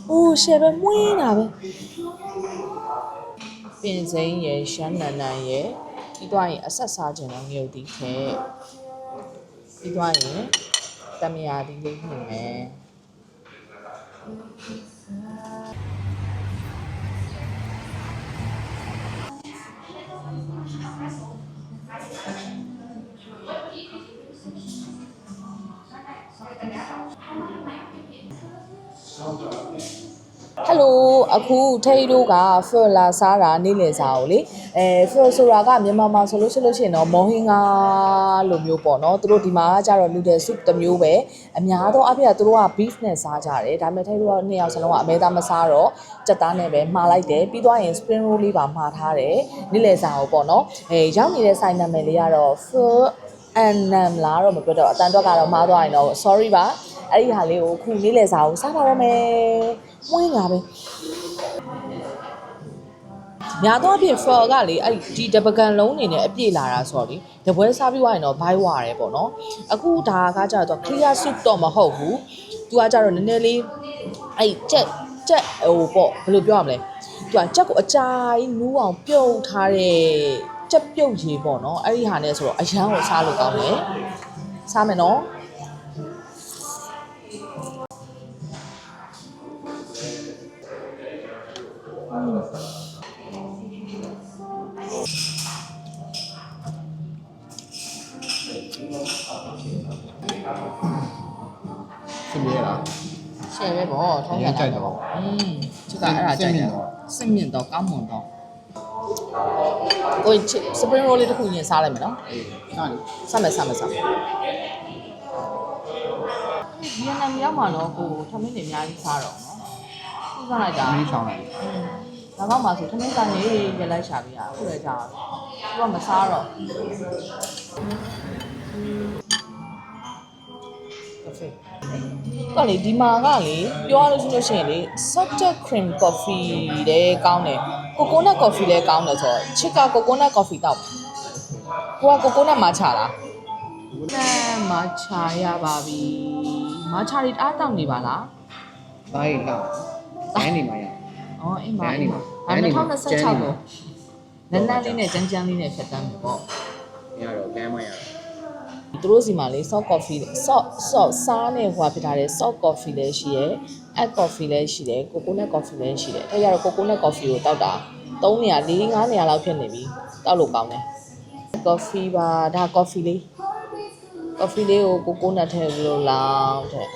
哦，下边没那边。变成也香嫩嫩也，一段也杀杀进来有点开，一段也咱们家的里面。Hello အခုထိတ်တို့က for လာစားတာနေ့လည်စားကိုလေfor ဆိုတာကမြန်မာမှာဆိုလို့ရှိရင်တော့မော်ဟင်းကားလိုမျိုးပေါ့နော်သူတို့ဒီမှာကကြတော့ noodle soup တစ်မျိုးပဲအများသောအဖြစ်ကသူတို့က beef နဲ့စားကြတယ်ဒါပေမဲ့ထိတ်တို့ကနှစ်ယောက်စလုံးကအမဲသားမစားတော့ကြက်သားနဲ့ပဲမှားလိုက်တယ်ပြီးသွားရင် spring roll လေးပါမှားထားတယ်နေ့လည်စားကိုပေါ့နော်ရောက်နေတဲ့ဆိုင်နာမည်လေးကတော့ for and nam လားတော့မပြောတော့အတန်တော့ကတော့မှားသွားရင်တော့ sorry ပါအဲ့ဒီဟာလေးကိုခုနေ့လည်စာကိုစားပါတော့မယ်မွေးငါပဲညာတော့ဖြစ် for ကလေအဲ့ဒီတပကံလုံးနေနဲ့အပြည့်လာတာဆိုတော့လေတပွဲစားပြီးသွားရင်တော့ဘိုက်ဝါတယ်ပေါ့နော်အခုဒါကကြတော့ clear soup တော့မဟုတ်ဘူးသူကကြတော့နည်းနည်းလေးအဲ့ကြက်ဟိုပေါ့ဘယ်လိုပြောရမလဲသူကကြက်ကိုအကြိုင်နူးအောင်ပြုတ်ထားတဲ့ကြက်ပြုတ်ကြီးပေါ့နော်အဲ့ဒီဟာနဲ့ဆိုတော့အရန်ကိုစားလို့ကောင်းတယ်စားမယ်နော်是别啦，ရှယ်ပဲပေါ့ထုံးရတာပေါ့သူကအဲ့ဒါကြိုက်တယ်စစ်မြင့်တော့ကောင်းမွန်တော့ကိုယ် spring roll လေးတစ်ခုရင်စားလိုက်မယ်နော်那你စားမယ်ဗီယက်နမ်ရောက်မှာတော့ကိုထမင်းတွေအများကြီးစားတော့နော်စားလိုက်တာ没上来，ဒါမှမဆိုထမင်းစားနေရလိုက်ရှာပြီးတာအခုလည်းကြာသူကမစားတော့ကလေဒီမှာကလေပြောရလို့ရှိရင်လေ salted cream coffee လည်းကောင်းတယ် coconut coffee လည်းကောင်းတယ်ဆိုတော့ချစ်က coconut coffee တောက်ကိုက coconut matcha လားmatcha ရပါပြီ matcha တွေအားတောက်နေပါလား哪里啦？哪里嘛呀？อ๋อအင်းပါအင်းပါ2026ကိုနန်းနန်းလေးနဲ့ကြမ်းကြမ်းလေးနဲ့ဖြတ်တန်းပြီပေါ့没有，干嘛呀？သူတို့စီမှာလေ soft coffee soft စားနဲ့ဟိုဖြစ်ထားတဲ့ soft coffee လည်းရှိရယ် egg coffee လည်းရှိတယ် coconut coffee လည်းရှိတယ်အဲ့ရတော့ coconut coffee ကိုတောက်တာ3နေရာ4 5နေရာလောက်ဖြစ်နေပြီတောက်လို့ကောင်းတယ် coffee ပါဒါ coffee လေးကို coconut ထည့်ပြီးလို့လောင်းတဲ့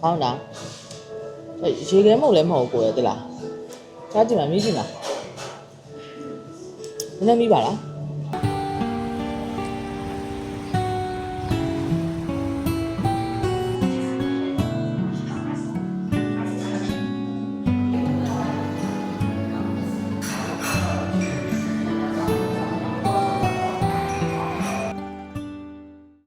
ဟောင်းလားရေခဲမုတ်လည်းမဟုတ်ကိုရတဲ့လားကြားကြည့်မှာမြည်ကြည့်လားနည်းနည်းမိပါလား